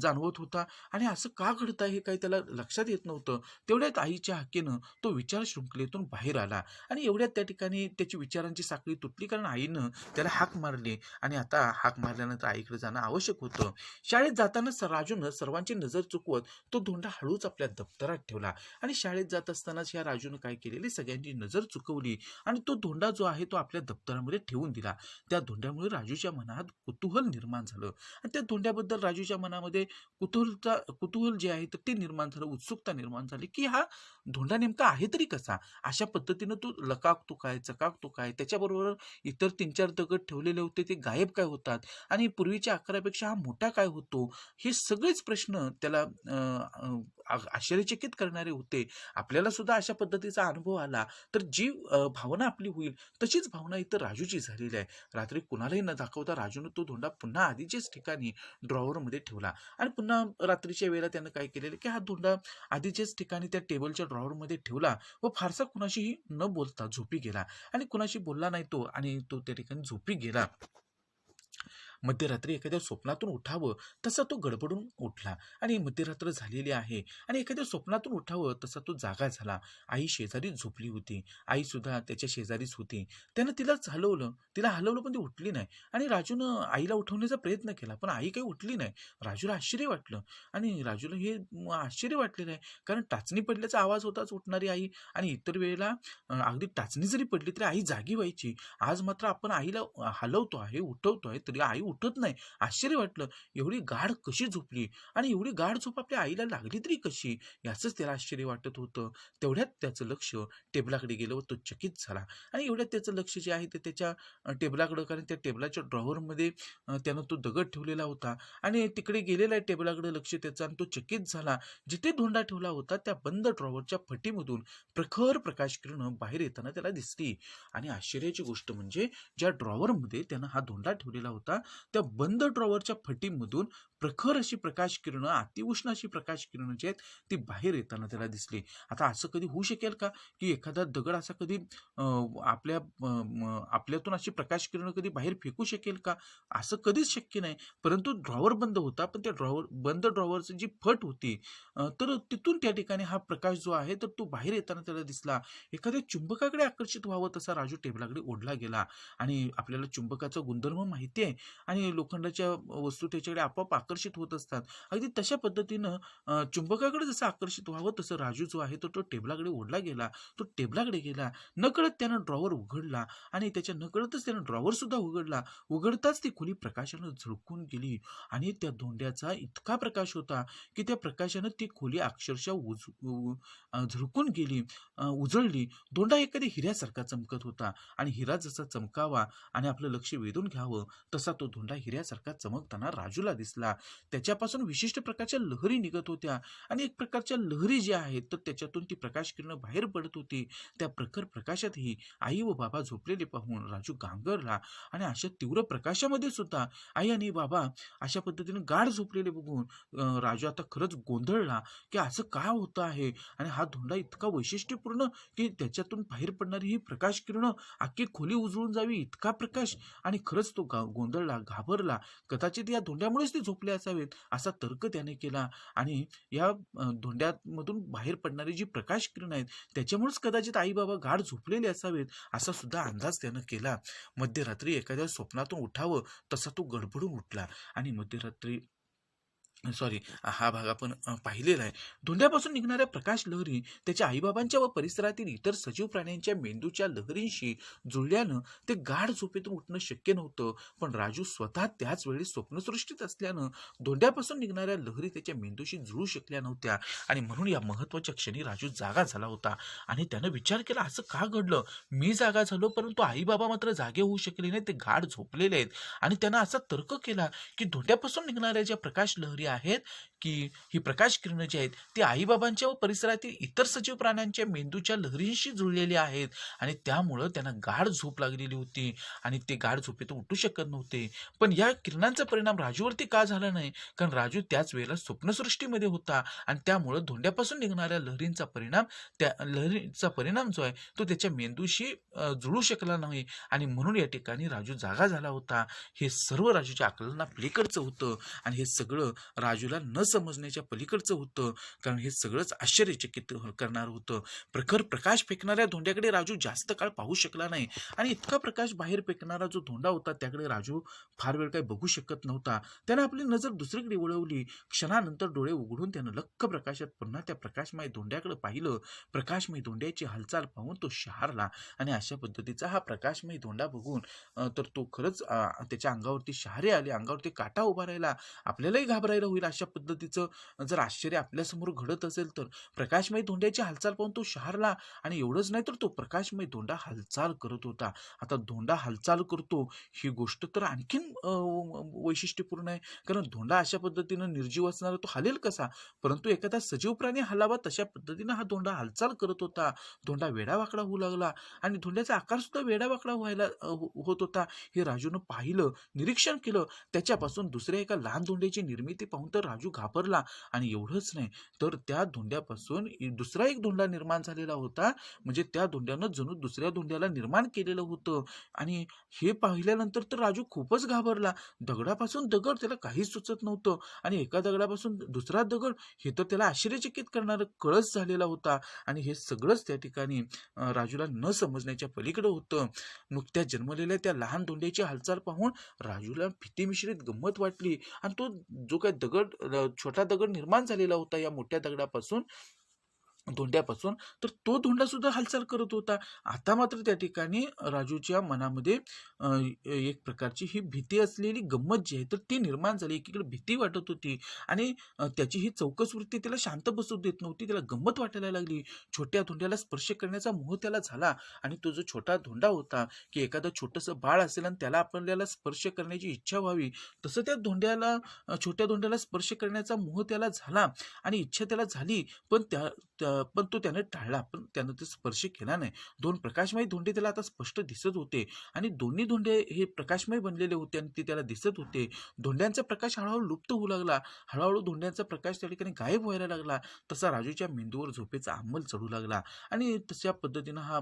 जाणवत होता आणि असं का घडतं हे काही त्याला लक्षात येत नव्हतं. तेवढ्यात आईच्या हाकेनं तो विचार शृंखलेतून बाहेर आला आणि एवढ्यात त्या ठिकाणी त्याची विचारांची साखळी तुटली, कारण आईनं त्याला हाक मारली आणि आता हाक मारल्यानंतर आईकडे जाणं आवश्यक होतं. शाळेत जाताना राजूनं सर्वांची नजर चुकवत तो धोंडा हळूच आपल्या दप्तरात ठेवला आणि शाळेत जात असतानाच ह्या राजूनं काय केलेली, सगळ्यांची नजर चुकवली आणि तो धोंडा जो आहे तो आपल्या दप्तरामध्ये ठेवून दिला. त्या धोंड्यामुळे राजूच्या मनात कुतूहल निर्माण झालं आणि त्या धोंड्याबद्दल राजूच्या मनामध्ये कुतूहल जे आहे तर ते निर्माण झालं, उत्सुकता निर्माण झाली की हा धोंडा नेमका आहे तरी कसा, अशा पद्धतीनं तो लकाकतो काय, चकाकतो काय, त्याच्याबरोबर इतर 3-4 दगड ठेवलेले होते ते गायब काय होतात आणि पूर्वीच्या आकारापेक्षा हा मोठा काय होतो, हे सगळेच प्रश्न त्याला आश्चर्यचकित करणारे होते. आपल्याला सुद्धा अशा पद्धतीचा अनुभव आला तर जी भावना आपली होईल तशीच भावना इथं राजूची झालेली आहे. रात्री कुणालाही न दाखवता राजूने तो धोंडा पुन्हा आधीच्याच ठिकाणी ड्रॉवरमध्ये ठेवला आणि पुन्हा रात्रीच्या वेळेला त्यानं काय केलेलं की हा धोंडा आधीच्याच ठिकाणी त्या टेबलच्या ड्रॉवरमध्ये ठेवला व फारसा कुणाशीही न बोलता झोपी गेला आणि कुणाशी बोलला नाही तो आणि तो त्या ठिकाणी झोपी गेला. मध्यरात्री एखाद्या स्वप्नातून उठावं तसा तो गडबडून उठला आणि मध्यरात्र झालेली आहे आणि एखाद्या स्वप्नातून उठावं तसा तो जागा झाला. आई शेजारी झोपली होती, आई सुद्धा त्याच्या शेजारीच होती. त्यानं तिला हलवलं पण ती उठली नाही आणि राजूनं आईला उठवण्याचा प्रयत्न केला पण आई काही उठली नाही. राजूला आश्चर्य वाटलं आणि राजूला हे आश्चर्य वाटलेलं आहे, कारण टाचणी पडल्याचा आवाज होताच उठणारी आई आणि इतर वेळेला अगदी टाचणी जरी पडली तरी आई जागी व्हायची. आज मात्र आपण आईला हलवतो आहे, उठवतो आहे तरी आई उठत नाही. आश्चर्य वाटलं, एवढी गाढ कशी झोपली आणि एवढी गाढ झोप आपल्या आईला लागली तरी कशी, याचंच त्याला आश्चर्य वाटत होतं. तेवढ्यात त्याचं लक्ष टेबलाकडे गेलं व तो चकित झाला आणि एवढ्यात त्याचं लक्ष जे आहे ते त्याच्या टेबलाकडं, कारण त्या टेबलाच्या ड्रॉवरमध्ये त्यानं तो दगड ठेवलेला होता आणि तिकडे गेलेला आहे टेबलाकडे लक्ष त्याचं आणि तो चकित झाला. जिथे धोंडा ठेवला होता त्या बंद ड्रॉवरच्या फटीमधून प्रखर प्रकाश किरण बाहेर येताना त्याला दिसली आणि आश्चर्याची गोष्ट म्हणजे ज्या ड्रॉवरमध्ये त्यानं हा धोंडा ठेवलेला होता त्या बंद ड्रॉवरच्या फटीमधून प्रखर अशी प्रकाश किरणं, अतिउष्ण अशी प्रकाश किरणं जी आहेत ती बाहेर येताना त्याला दिसली. आता असं कधी होऊ शकेल का, की एखादा दगड असा कधी आपल्यातून अशी प्रकाश किरणं कधी बाहेर फेकू शकेल का? असं कधीच शक्य नाही. परंतु ड्रॉवर बंद होता, पण त्या बंद ड्रॉवरची जी फट होती, तर तिथून त्या ठिकाणी हा प्रकाश जो आहे तर तो बाहेर येताना त्याला दिसला. एखाद्या चुंबकाकडे आकर्षित व्हावं तसा राजू टेबलाकडे ओढला गेला. आणि आपल्याला चुंबकाचा गुणधर्म माहिती आहे आणि लोखंडाच्या वस्तू त्याच्याकडे आपोआप आकर्षित होत असतात. अगदी तशा पद्धतीनं चुंबकाकडे जसं आकर्षित व्हावं तसं राजू जो आहे तो टेबलाकडे ओढला गेला. तो टेबलाकडे गेला. नकळत त्यानं ड्रॉवर उघडला आणि त्याच्या नकळतच त्यानं ड्रॉवर सुद्धा उघडला. उघडताच ती खोली प्रकाशानं झळकून गेली आणि त्या धोंड्याचा इतका प्रकाश होता की त्या प्रकाशानं ती खोली अक्षरशः झळकून गेली, उजळली. धोंडा एखाद्या हिऱ्यासारखा चमकत होता आणि हिरा जसा चमकावा आणि आपलं लक्ष वेधून घ्यावं तसा तो धोंडा हिऱ्यासारखा चमकताना राजूला दिसला. त्याच्यापासून विशिष्ट प्रकारच्या लहरी निघत होत्या आणि एक प्रकारच्या लहरी ज्या आहेत तर त्याच्यातून ती प्रकाश किरणं बाहेर पडत होती. त्या प्रखर प्रकाशातही आई व बाबा झोपलेले पाहून राजू गांगरला आणि अशा तीव्र प्रकाशामध्ये सुद्धा आई आणि बाबा अशा पद्धतीने गाढ झोपलेले बघून राजू आता खरंच गोंधळला की असं काय होतं आहे. आणि हा धोंडा इतका वैशिष्ट्यपूर्ण की त्याच्यातून बाहेर पडणारी ही प्रकाश किरणं अख्खी खोली उजळून जावी इतका प्रकाश. आणि खरंच तो गोंधळला, घाबरला. कदाचित या धोंड्यामुळेच ते झोपले असावेत असा तर्क त्याने केला. आणि या धोंड्यामधून बाहेर पडणारी जी प्रकाश किरण आहेत त्याच्यामुळेच कदाचित आई बाबा गाढ झोपलेले असावेत असा सुद्धा अंदाज त्यानं केला. मध्यरात्री एखाद्या स्वप्नातून उठावं तसा तो गडबडून उठला आणि मध्यरात्री हा भाग आपण पाहिलेला आहे. धोंड्यापासून निघणाऱ्या प्रकाश लहरी त्याच्या आईबाबांच्या व परिसरातील इतर सजीव प्राण्यांच्या मेंदूच्या लहरींशी जुळल्यानं ते गाढ झोपेतून उठणं शक्य नव्हतं. पण राजू स्वतः त्याच वेळी स्वप्नसृष्टीत असल्यानं धोंड्यापासून निघणाऱ्या लहरी त्याच्या मेंदूशी जुळू शकल्या नव्हत्या आणि म्हणून या महत्वाच्या क्षणी राजू जागा झाला होता. आणि त्यानं विचार केला, असं का घडलं? मी जागा झालो परंतु आई बाबा मात्र जागे होऊ शकले नाही, ते गाढ झोपलेले आहेत. आणि त्यानं असा तर्क केला की धोंड्यापासून निघणाऱ्या ज्या प्रकाश लहरी आहेत की ही प्रकाश किरणं जी आहेत ती आईबाबांच्या व परिसरातील इतर सजीव प्राण्यांच्या मेंदूच्या लहरींशी जुळलेली आहेत आणि त्यामुळं त्यांना गाढ झोप लागलेली होती आणि ते गाढ झोपेतून उठू शकत नव्हते. पण या किरणांचा परिणाम राजूवरती का झाला नाही? कारण राजू त्याच वेळेला स्वप्नसृष्टीमध्ये होता आणि त्यामुळं धोंड्यापासून निघणाऱ्या लहरींचा परिणाम जो आहे तो त्याच्या मेंदूशी जुळू शकला नाही आणि म्हणून या ठिकाणी राजू जागा झाला होता. हे सर्व राजूच्या आकलना पलीकडचं होतं आणि हे सगळं राजूला न समजण्याच्या पलीकडचं होतं. कारण हे सगळंच आश्चर्यचकित करणार होतं. प्रखर प्रकाश फेकणाऱ्या धोंड्याकडे राजू जास्त काळ पाहू शकला नाही आणि इतका प्रकाश बाहेर फेकणारा जो धोंडा होता त्याकडे राजू फार वेळ काही बघू शकत नव्हता. त्याने आपली नजर दुसरीकडे वळवली. क्षणानंतर डोळे उघडून त्यानं लख्ख प्रकाशात पुन्हा त्या प्रकाशमय धोंड्याकडे पाहिलं. प्रकाशमय धोंड्याची हालचाल पाहून तो शहारला आणि अशा पद्धतीचा हा प्रकाशमय धोंडा बघून तर तो खरंच त्याच्या अंगावरती शहारे आले, अंगावरती काटा उभा राहिला. आपल्यालाही घाबरायला होईल अशा पद्धतीचं जर आश्चर्य आपल्यासमोर घडत असेल तर. प्रकाशमय धोंड्याची हालचाल पाहून तो शहारला आणि एवढंच नाही तर तो प्रकाशमय धोंडा हालचाल करत होता. आता धोंडा हालचाल करतो ही गोष्ट तर आणखीन वैशिष्ट्यपूर्ण आहे. कारण धोंडा अशा पद्धतीनं निर्जीव असणारा तो हालेल कसा? परंतु एखादा सजीव प्राणी हलावा तशा पद्धतीनं हा धोंडा हालचाल करत होता. धोंडा वेडावाकडा होऊ लागला आणि धोंड्याचा आकार सुद्धा वेडावाकडा व्हायला होत होता. हे राजूनं पाहिलं, निरीक्षण केलं. त्याच्यापासून दुसऱ्या एका लहान धोंड्याची निर्मिती पाहून तर राजू घाबरला. आणि एवढंच नाही तर त्या धोंड्यापासून दुसरा एक धोंडा निर्माण झालेला होता. म्हणजे त्या धोंड्यानं जणू दुसऱ्या धोंड्याला निर्माण केलेलं होतं. आणि हे पाहिल्यानंतर तर राजू खूपच घाबरला. दगडापासून दगड त्याला काहीच सुचत नव्हतं आणि एका दगडापासून दुसरा दगड हे तर त्याला आश्चर्यचकित करणारं कळस झालेला होता. आणि हे सगळंच त्या ठिकाणी राजूला न समजण्याच्या पलीकडे होतं. नुकत्या जन्मलेल्या त्या लहान धोंड्याची हालचाल पाहून राजूला भीती मिश्रित गंमत वाटली आणि तो जो काही छोटा दगड निर्माण झालेला होता या मोठ्या दगडापासून, धोंड्यापासून, तर तो धोंडा सुद्धा हालचाल करत होता. आता मात्र त्या ठिकाणी राजूच्या मनामध्ये एक प्रकारची ही भीती असलेली गंमत जी आहे तर ती निर्माण झाली. एकीकडे भीती वाटत होती आणि त्याची ही चौकस वृत्ती त्याला शांत बसू देत नव्हती. त्याला गंमत वाटायला लागली. छोट्या धोंड्याला स्पर्श करण्याचा मोह त्याला झाला आणि तो जो छोटा धोंडा होता की एखादं छोटंसं बाळ असेल आणि त्याला आपल्याला स्पर्श करण्याची इच्छा व्हावी तसं त्या छोट्या धोंड्याला स्पर्श करण्याचा मोह त्याला झाला आणि इच्छा त्याला झाली. पण पण तो त्याने टाळला. पण त्यानं ते स्पर्श केला नाही. 2 प्रकाशमय धोंडे त्याला आता स्पष्ट दिसत होते आणि दोन्ही धोंडे हे प्रकाशमय बनलेले होते आणि ते त्याला दिसत होते. धोंड्यांचा प्रकाश हळूहळू लुप्त होऊ लागला. हळूहळू धोंड्यांचा प्रकाश त्या ठिकाणी गायब व्हायला लागला. तसा राजूच्या मेंदूवर झोपेचा अंमल चढू लागला आणि तशा पद्धतीनं हा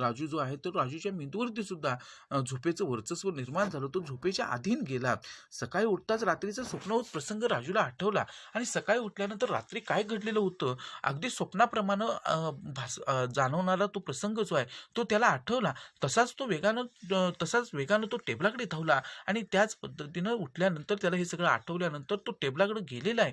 राजू जो आहे, तो राजूच्या मेंदूवरती सुद्धा झोपेचं वर्चस्व निर्माण झालं. तो झोपेच्या अधीन गेला. सकाळी उठताच रात्रीचा स्वप्नवत प्रसंग राजूला आठवला आणि सकाळी उठल्यानंतर रात्री काय घडलेलं होतं अगदी स्वप्नाप्रमाणे जाणवणारा तो प्रसंग जो आहे तो त्याला आठवला. तसाच वेगानं तो टेबलाकडे धावला आणि त्याच पद्धतीनं उठल्यानंतर त्याला हे सगळं आठवल्यानंतर तो टेबलाकडे गेलेला आहे.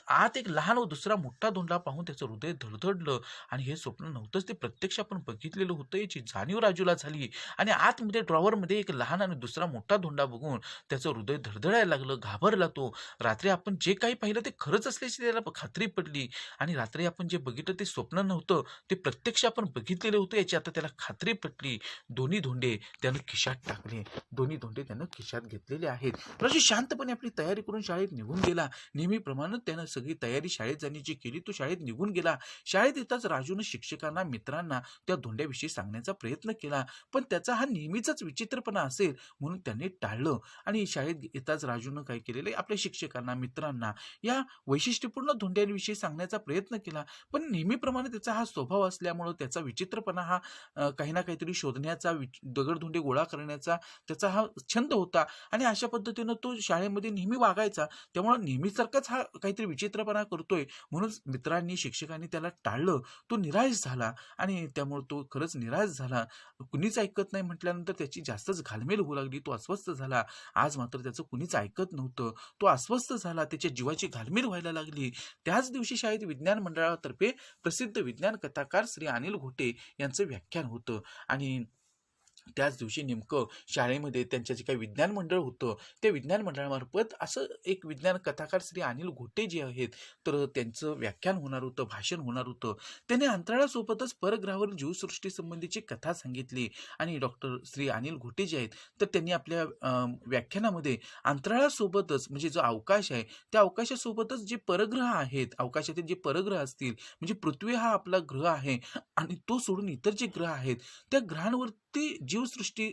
आत एक लहान व दुसरा मोठा धोंडा पाहून त्याचं हृदय धडधडलं आणि हे स्वप्न नव्हतंच, ते प्रत्यक्ष आपण बघितलेलं होतं याची जाणीव राजूला झाली. आणि आतमध्ये ड्रॉवरमध्ये एक लहान आणि दुसरा मोठा धोंडा बघून त्याचं हृदय धडधडायला लागलं. घाबरला तो. रात्री आपण जे काही पाहिलं ते खरंच असल्याची त्याला खात्री पडली आणि रात्री आपण जे बघितलं ते स्वप्न नव्हतं, ते प्रत्यक्ष आपण बघितलेलं होतं याची आता त्याला खात्री पटली. दोन्ही धोंडे त्यानं खिशात टाकले. दोन्ही धोंडे त्यानं खिशात घेतलेले आहेत. राजू शांतपणे आपली तयारी करून शाळेत निघून गेला. नेहमीप्रमाणे त्यानं सगळी तयारी शाळेत जाण्याची केली. तो शाळेत निघून गेला. शाळेत येताच राजूनं शिक्षकांना, मित्रांना त्या धोंड्याविषयी सांगण्याचा प्रयत्न केला, पण त्याचा हा नेहमीचाच विचित्रपणा असेल म्हणून त्याने टाळलं. आणि शाळेत येताच राजूनं काय केलेलं, आपल्या शिक्षकांना, मित्रांना या वैशिष्ट्यपूर्ण धोंड्यांविषयी सांगण्याचा प्रयत्न केला, पण नेहमीप्रमाणे त्याचा हा स्वभाव असल्यामुळं त्याचा विचित्रपणा हा काही ना काहीतरी शोधण्याचा, दगडधोंडे गोळा करण्याचा त्याचा हा छंद होता आणि अशा पद्धतीनं तो शाळेमध्ये नेहमी वागायचा. त्यामुळं नेहमीसारखाच हा काहीतरी विचित्रपणा करतोय म्हणून मित्रांनी, शिक्षकांनी त्याला टाळलं. तो निराश झाला आणि त्यामुळे तो खरंच निराश झाला. कुणीच ऐकत नाही म्हटल्यानंतर त्याची जास्तच घालमेल होऊ लागली. तो अस्वस्थ झाला. आज मात्र त्याचं कुणीच ऐकत नव्हतं. तो अस्वस्थ झाला. त्याच्या जीवाची घालमेल व्हायला लागली. त्याच दिवशी शाळेत विज्ञान मंडळातर्फे प्रसिद्ध विज्ञान कथाकार श्री अनिल घोटे यांचं व्याख्यान होतं आणि त्याच दिवशी नेमकं शाळेमध्ये त्यांच्या जे काही विज्ञान मंडळ होतं, त्या विज्ञान मंडळामार्फत असं एक विज्ञान कथाकार श्री अनिल घोटे जे आहेत, तर त्यांचं व्याख्यान होणार होतं, भाषण होणार होतं. त्यांनी अंतराळासोबतच परग्रहावर जीवसृष्टी संबंधीची कथा सांगितली आणि डॉक्टर श्री अनिल घोटे जे आहेत, तर त्यांनी आपल्या व्याख्यानामध्ये अंतराळासोबतच म्हणजे जो अवकाश आहे, त्या अवकाशासोबतच जे परग्रह आहेत, अवकाशातील जे परग्रह असतील, म्हणजे पृथ्वी हा आपला ग्रह आहे आणि तो सोडून इतर जे ग्रह आहेत, त्या ग्रहांवर ती जीवसृष्टी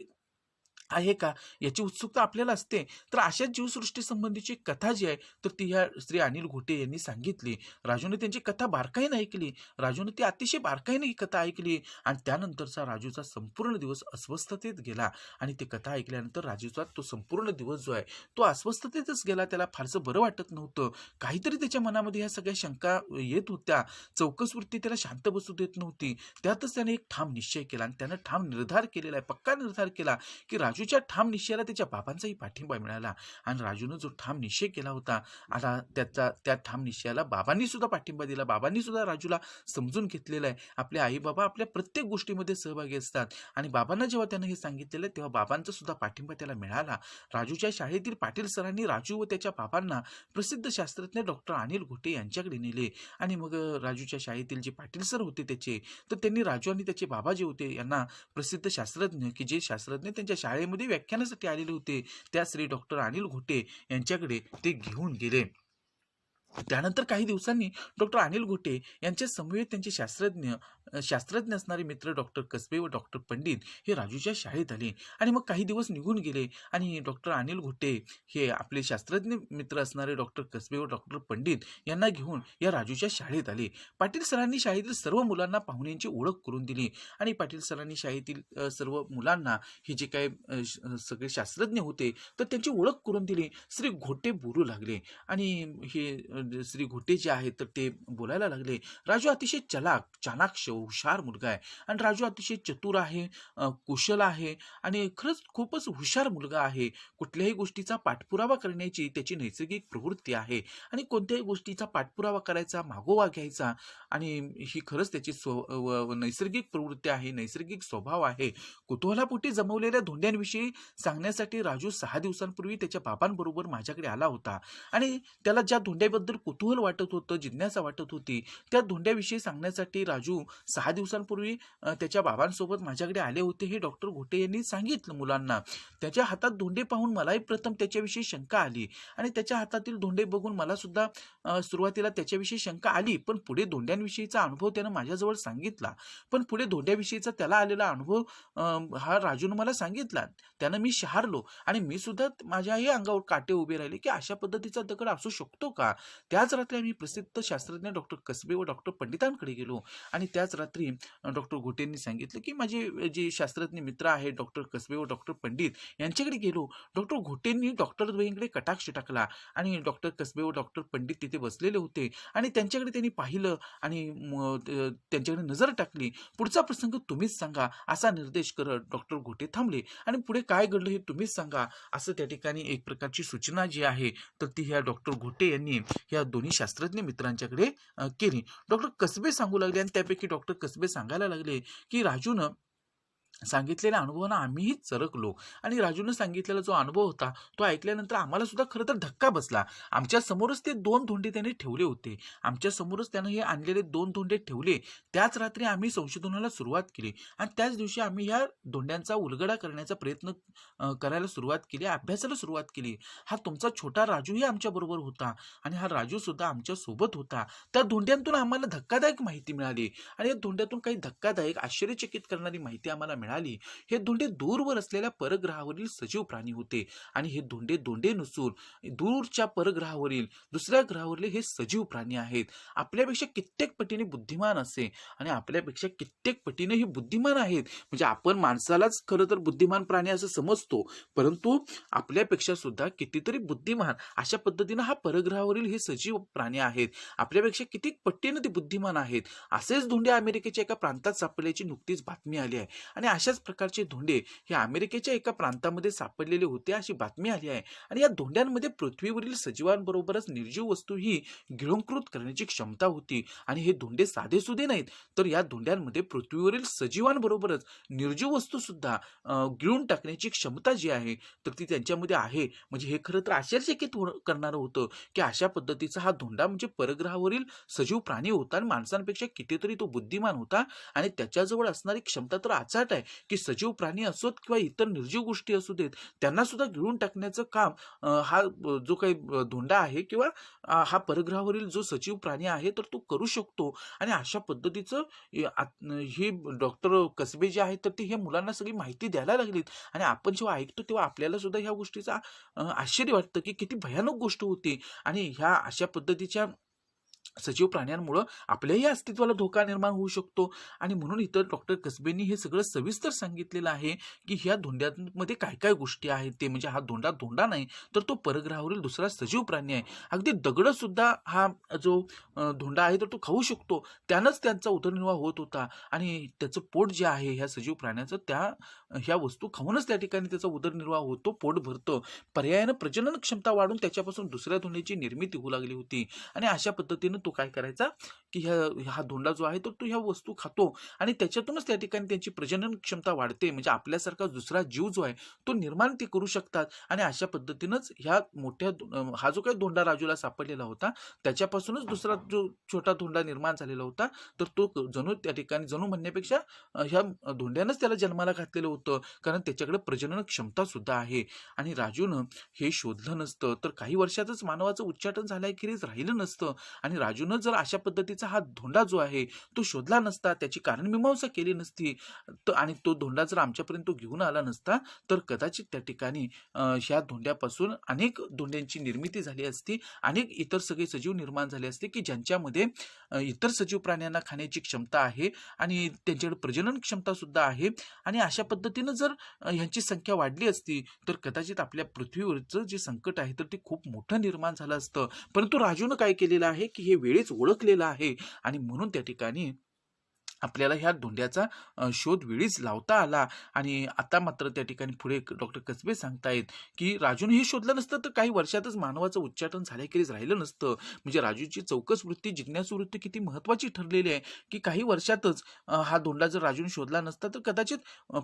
आहे का याची उत्सुकता आपल्याला असते. तर अशाच जीवसृष्टी संबंधीची कथा जी आहे तर ती ह्या श्री अनिल घोटे यांनी सांगितली. राजूने त्यांची कथा बारकाईने ऐकली. राजूने ती अतिशय बारकाईने ही कथा ऐकली आणि त्यानंतरचा राजूचा संपूर्ण दिवस अस्वस्थतेत गेला आणि ती कथा ऐकल्यानंतर राजूचा तो संपूर्ण दिवस जो आहे तो अस्वस्थतेतच गेला. त्याला फारसं बरं वाटत नव्हतं. काहीतरी त्याच्या मनामध्ये ह्या सगळ्या शंका येत होत्या. चौकस वृत्ती त्याला शांत बसू देत नव्हती. त्यातच त्याने एक ठाम निश्चय केला आणि त्यानं ठाम निर्धार केलेला आहे, पक्का निर्धार केला की राजूच्या ठाम निश्चयाला त्याच्या बाबांचाही पाठिंबा मिळाला आणि राजूनं जो ठाम निश्चय केला होता, आता त्या ठाम निश्चयाला बाबांनी सुद्धा पाठिंबा दिला. बाबांनी सुद्धा राजूला समजून घेतलेलं आहे. आपले आई बाबा आपल्या प्रत्येक गोष्टीमध्ये सहभागी असतात आणि बाबांना जेव्हा त्यानं हे सांगितलेलं तेव्हा बाबांचा सुद्धा पाठिंबा त्याला मिळाला. राजूच्या शाळेतील पाटील सरांनी राजू व त्याच्या बाबांना प्रसिद्ध शास्त्रज्ञ डॉक्टर अनिल घोटे यांच्याकडे नेले आणि मग राजूच्या शाळेतील जे पाटील सर होते त्याचे, तर त्यांनी राजू आणि त्याचे बाबा जे होते यांना प्रसिद्ध शास्त्रज्ञ की जे शास्त्रज्ञ त्यांच्या शाळेमध्ये व्याख्यानासाठी आलेले होते त्या श्री डॉक्टर अनिल घोटे यांच्याकडे ते घेऊन गेले. त्यानंतर काही दिवसांनी डॉक्टर अनिल घोटे यांच्या समवेत त्यांचे शास्त्रज्ञ असणारे मित्र डॉक्टर कसबे व डॉक्टर पंडित हे राजूच्या शाळेत आले आणि मग काही दिवस निघून गेले आणि डॉक्टर अनिल घोटे हे आपले शास्त्रज्ञ मित्र असणारे डॉक्टर कसबे व डॉक्टर पंडित यांना घेऊन या राजूच्या शाळेत आले. पाटील सरांनी शाळेतील सर्व मुलांना पाहुण्यांची ओळख करून दिली आणि पाटील सरांनी शाळेतील सर्व मुलांना हे जे काही सगळे शास्त्रज्ञ होते तर त्यांची ओळख करून दिली. श्री घोटे बोलू लागले आणि हे श्री घोटे जे आहेत तर ते बोलायला लागले, राजू अतिशय चाणाक्ष हुशार मुलगा आहे आणि राजू अतिशय चतुर आहे, कुशल आहे आणि खरंच खूपच हुशार मुलगा आहे. कुठल्याही गोष्टीचा पाठपुरावा करण्याची त्याची नैसर्गिक प्रवृत्ती आहे आणि कोणत्याही गोष्टीचा पाठपुरावा करायचा, मागोवा घ्यायचा आणि ही खरंच त्याची नैसर्गिक प्रवृत्ती आहे, नैसर्गिक स्वभाव आहे. कुतूहलापोटी जमवलेल्या धोंड्यांविषयी सांगण्यासाठी राजू 6 दिवसांपूर्वी त्याच्या बाबांबरोबर माझ्याकडे आला होता आणि त्याला ज्या धोंड्याबद्दल काहीतरी कुतूहल वाटत होतं, जिज्ञासा वाटत होती. त्या धोंड्याविषयी सांगण्यासाठी राजू 6 दिवसांपूर्वी त्याच्या बाबांसोबत माझ्याकडे आले होते, हे डॉक्टर घोटे यांनी सांगितलं मुलांना. त्याच्या हातात धोंडे पाहून मलाही प्रथम त्याच्याविषयी शंका आली आणि त्याच्या हातातील धोंडे बघून मला सुद्धा सुरुवातीला त्याच्याविषयी शंका आली. पण पुढे धोंड्यांविषयीचा अनुभव त्यानं माझ्याजवळ सांगितला. पण पुढे धोंड्याविषयीचा त्याला आलेला अनुभव हा राजूनं मला सांगितला. त्यानं मी शहारलो आणि मी सुद्धा माझ्याही अंगावर काटे उभे राहिले की अशा पद्धतीचा दगड असू शकतो का? त्याच रात्री आम्ही प्रसिद्ध शास्त्रज्ञ डॉक्टर कसबे व डॉक्टर पंडितांकडे गेलो आणि त्याच रात्री डॉक्टर घोटेंनी सांगितलं की माझे जे शास्त्रज्ञ मित्र आहेत डॉक्टर कसबे व डॉक्टर पंडित यांच्याकडे गेलो. डॉक्टर घोटेंनी डॉक्टर द्वयींकडे कटाक्ष टाकला आणि डॉक्टर कसबे व डॉक्टर पंडित तिथे बसलेले होते आणि त्यांच्याकडे त्यांनी पाहिलं आणि त्यांच्याकडे नजर टाकली. पुढचा प्रसंग तुम्हीच सांगा असा निर्देश करत डॉक्टर घोटे थांबले आणि पुढे काय घडलं हे तुम्हीच सांगा असं त्या ठिकाणी एक प्रकारची सूचना जी आहे तर ती ह्या डॉक्टर घोटे यांनी या दोन्ही शास्त्रज्ञ मित्रांच्याकडे केली. डॉक्टर कसबे सांगू लागले आणि त्यापैकी डॉक्टर कसबे सांगायला लागले की राजूनं सांगितलेल्या अनुभवानं आम्हीही चरकलो आणि राजूनं सांगितलेला जो अनुभव होता तो ऐकल्यानंतर आम्हाला सुद्धा खरं तर धक्का बसला. आमच्या समोरच ते 2 धोंडे त्याने ठेवले होते. आमच्या समोरच त्यानं हे आणलेले 2 धोंडे ठेवले. त्याच रात्री आम्ही संशोधनाला सुरुवात केली आणि त्याच दिवशी आम्ही ह्या धोंड्यांचा उलगडा करण्याचा प्रयत्न करायला सुरुवात केली, अभ्यासाला सुरुवात केली. हा तुमचा छोटा राजूही आमच्या बरोबर होता आणि हा राजू सुद्धा आमच्या सोबत होता. त्या धोंड्यांतून आम्हाला धक्कादायक माहिती मिळाली आणि या धोंड्यातून काही धक्कादायक आश्चर्यचकित करणारी माहिती आम्हाला मिळाली. हे धोंडे दूरवर असलेल्या परग्रहावरील सजीव प्राणी होते आणि हे धोंडे नसून दूरच्या परग्रहावरील दुसऱ्या ग्रहावरील हे सजीव प्राणी आहेत. आपल्यापेक्षा कित्येक पटीने बुद्धिमान असे आणि आपल्यापेक्षा कित्येक पटीने हे बुद्धिमान आहेत. म्हणजे आपण माणसालाच खरं तर बुद्धिमान प्राणी असं समजतो, परंतु आपल्यापेक्षा सुद्धा कितीतरी बुद्धिमान अशा पद्धतीनं हा परग्रहावरील हे सजीव प्राणी आहेत. आपल्यापेक्षा किती पटीने ते बुद्धिमान आहेत. असेच धोंडे अमेरिकेच्या एका प्रांतात सापडल्याची नुकतीच बातमी आली आहे आणि अशाच प्रकारचे धोंडे हे अमेरिकेच्या एका प्रांतामध्ये सापडलेले होते अशी बातमी आली आहे. आणि या धोंड्यांमध्ये पृथ्वीवरील सजीवांबरोबरच निर्जीव वस्तूही गिळंकृत करण्याची क्षमता होती आणि हे धोंडे साधेसुधे नाहीत, तर या धोंड्यांमध्ये पृथ्वीवरील सजीवांबरोबरच निर्जीव वस्तू सुद्धा गिळून टाकण्याची क्षमता जी आहे तर ती त्यांच्यामध्ये आहे. म्हणजे हे खरं तर आश्चर्यचकित करणारं होतं की अशा पद्धतीचा हा धोंडा म्हणजे परग्रहावरील सजीव प्राणी होता आणि माणसांपेक्षा कितीतरी तो बुद्धिमान होता आणि त्याच्याजवळ असणारी क्षमता तर अचाट आहे की सजीव प्राणी असोत किंवा इतर निर्जीव गोष्टी असू देत त्यांना सुद्धा गिळून टाकण्याचं काम हा जो काही धोंडा आहे किंवा हा परग्रहावरील जो सजीव प्राणी आहे तर तो करू शकतो. आणि अशा पद्धतीचं हे डॉक्टर कसबे जे आहेत तर ते हे मुलांना सगळी माहिती द्यायला लागलीत आणि आपण जेव्हा ऐकतो तेव्हा आपल्याला सुद्धा ह्या गोष्टीचा आश्चर्य वाटतं की किती भयानक गोष्ट होती आणि ह्या अशा पद्धतीच्या सजीव प्राण्यांमुळे आपल्याही अस्तित्वाला धोका निर्माण होऊ शकतो. आणि म्हणून इतर डॉक्टर कसबेंनी हे सगळं सविस्तर सांगितलेलं आहे की ह्या धोंड्यांमध्ये काय काय गोष्टी आहेत ते. म्हणजे हा धोंडा नाही तर तो परग्रहावरील दुसरा सजीव प्राणी आहे. अगदी दगड सुद्धा हा जो धोंडा आहे तर तो खाऊ शकतो. त्यानंच त्यांचा उदरनिर्वाह होत होता आणि त्याचं पोट जे आहे ह्या सजीव प्राण्याचं ह्या वस्तू खाऊनच त्या ठिकाणी त्याचा उदरनिर्वाह होतो, पोट भरतं. पर्यायानं प्रजनन क्षमता वाढून त्याच्यापासून दुसऱ्या धोंड्याची निर्मिती होऊ लागली होती. आणि अशा पद्धतीनं तो काय करायचा की हा धोंडा जो आहे तर तो ह्या वस्तू खातो आणि त्याच्यातूनच त्या ठिकाणी त्यांची प्रजनन क्षमता वाढते. म्हणजे आपल्यासारखा दुसरा जीव जो आहे तो निर्माण ते करू शकतात. आणि अशा पद्धतीनंच ह्या मोठ्या हा जो काही धोंडा राजूला सापडलेला होता त्याच्यापासूनच दुसरा जो छोटा धोंडा निर्माण झालेला होता तर तो जणू त्या ठिकाणी जणू म्हणण्यापेक्षा ह्या धोंड्यानंच त्याला जन्माला घातलेलं होतं, कारण त्याच्याकडे प्रजनन क्षमता सुद्धा आहे. आणि राजूनं हे शोधलं नसतं तर काही वर्षातच मानवाचं उच्चाटन झाल्याखेरीज राहिलं नसतं. आणि राजूनं जर अशा पद्धतीचा हा धोंडा जो आहे तो शोधला नसता, त्याची कारणमीमांसा केली नसती आणि तो धोंडा जर आमच्यापर्यंत घेऊन आला नसता तर कदाचित त्या ठिकाणी ह्या धोंड्यापासून अनेक धोंड्यांची निर्मिती झाली असती, अनेक इतर सगळे सजीव निर्माण झाले असते की ज्यांच्यामध्ये इतर सजीव प्राण्यांना खाण्याची क्षमता आहे आणि त्यांच्याकडे प्रजनन क्षमता सुद्धा आहे. आणि अशा पद्धतीनं जर ह्यांची संख्या वाढली असती तर कदाचित आपल्या पृथ्वीवरचं जे संकट आहे तर ते खूप मोठं निर्माण झालं असतं. परंतु राजूनं काय केलेलं आहे की हे वेळेच ओळखलेलं आहे आणि म्हणून त्या ठिकाणी आपल्याला ह्या धोंड्याचा शोध वेळीच लावता आला. आणि आता मात्र त्या ठिकाणी पुढे डॉक्टर कसबे सांगतायत, की राजूने हे शोधलं नसतं तर काही वर्षातच मानवाचं उच्चाटन झाल्याखेरीज राहिलं नसतं. म्हणजे राजूची चौकस वृत्ती, जिज्ञासू वृत्ती किती महत्त्वाची ठरलेली आहे, की काही वर्षातच हा धोंडा जर राजूने शोधला नसता तर कदाचित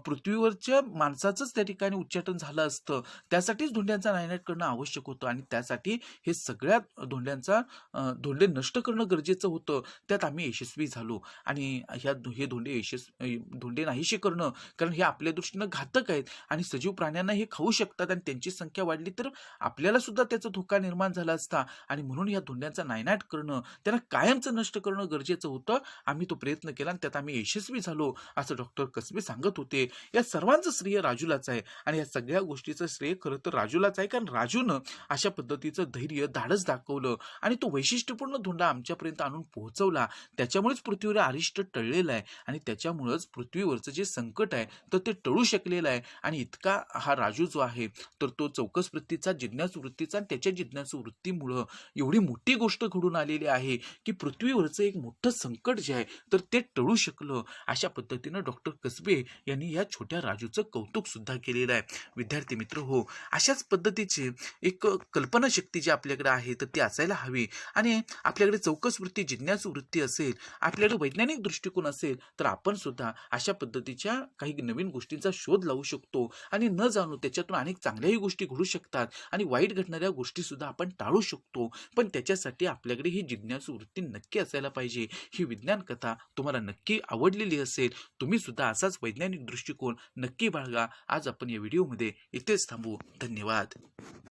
पृथ्वीवरच्या माणसाचंच त्या ठिकाणी उच्चाटन झालं असतं. त्यासाठीच धोंड्यांचा नायनाट करणं आवश्यक होतं आणि त्यासाठी हे सगळ्या धोंडे नष्ट करणं गरजेचं होतं. त्यात आम्ही यशस्वी झालो. आणि हे धोंडे नाहीसे करणं, कारण हे आपल्या दृष्टीनं घातक आहेत आणि सजीव प्राण्यांना हे खाऊ शकतात आणि त्यांची संख्या वाढली तर आपल्याला सुद्धा त्याचा धोका निर्माण झाला असता. आणि म्हणून या धोंड्यांचा नायनाट करणं, त्यांना कायमचं नष्ट करणं गरजेचं होतं. आम्ही तो प्रयत्न केला आणि त्यात आम्ही यशस्वी झालो, असं डॉक्टर कसबे सांगत होते. या सर्वांचं श्रेय राजूलाच आहे आणि या सगळ्या गोष्टीचं श्रेय खरं तर राजूलाच आहे, कारण राजूनं अशा पद्धतीचं धैर्य, धाडस दाखवलं आणि तो वैशिष्ट्यपूर्ण धोंडा आमच्यापर्यंत आणून पोहोचवला. त्याच्यामुळेच पृथ्वीवर अरिष्ट टळलेलं आहे आणि त्याच्यामुळेच पृथ्वीवरचं जे संकट आहे तर ते टळू शकलेलं आहे. आणि इतका हा राजू जो आहे तर तो चौकस वृत्तीचा, जिज्ञासू वृत्तीचा आणि त्याच्या जिज्ञासू वृत्तीमुळं एवढी मोठी गोष्ट घडून आलेली आहे, की पृथ्वीवरचं एक मोठं संकट जे आहे तर ते टळू शकलं. अशा पद्धतीनं डॉक्टर कसबे यांनी या छोट्या राजूचं कौतुक सुद्धा केलेलं आहे. विद्यार्थी मित्र हो, अशाच पद्धतीचे एक कल्पनाशक्ती जी आपल्याकडे आहे तर ती असायला हवी. आणि आपल्याकडे चौकस वृत्ती, जिज्ञासू वृत्ती असेल, आपल्याकडे वैज्ञानिक दृष्टिकोन असेल तर आपण सुद्धा अशा पद्धतीच्या काही नवीन गोष्टींचा शोध लावू शकतो आणि न जाणू त्याच्यातून अनेक चांगल्याही गोष्टी घडू शकतात आणि वाईट घडणाऱ्या गोष्टी सुद्धा आपण टाळू शकतो. पण त्याच्यासाठी आपल्याकडे ही जिज्ञासू वृत्ती नक्की असायला पाहिजे. ही विज्ञान कथा तुम्हाला नक्की आवडलेली असेल. तुम्ही सुद्धा असाच वैज्ञानिक दृष्टिकोन नक्की बाळगा. आज आपण या व्हिडिओमध्ये इथेच थांबू. धन्यवाद.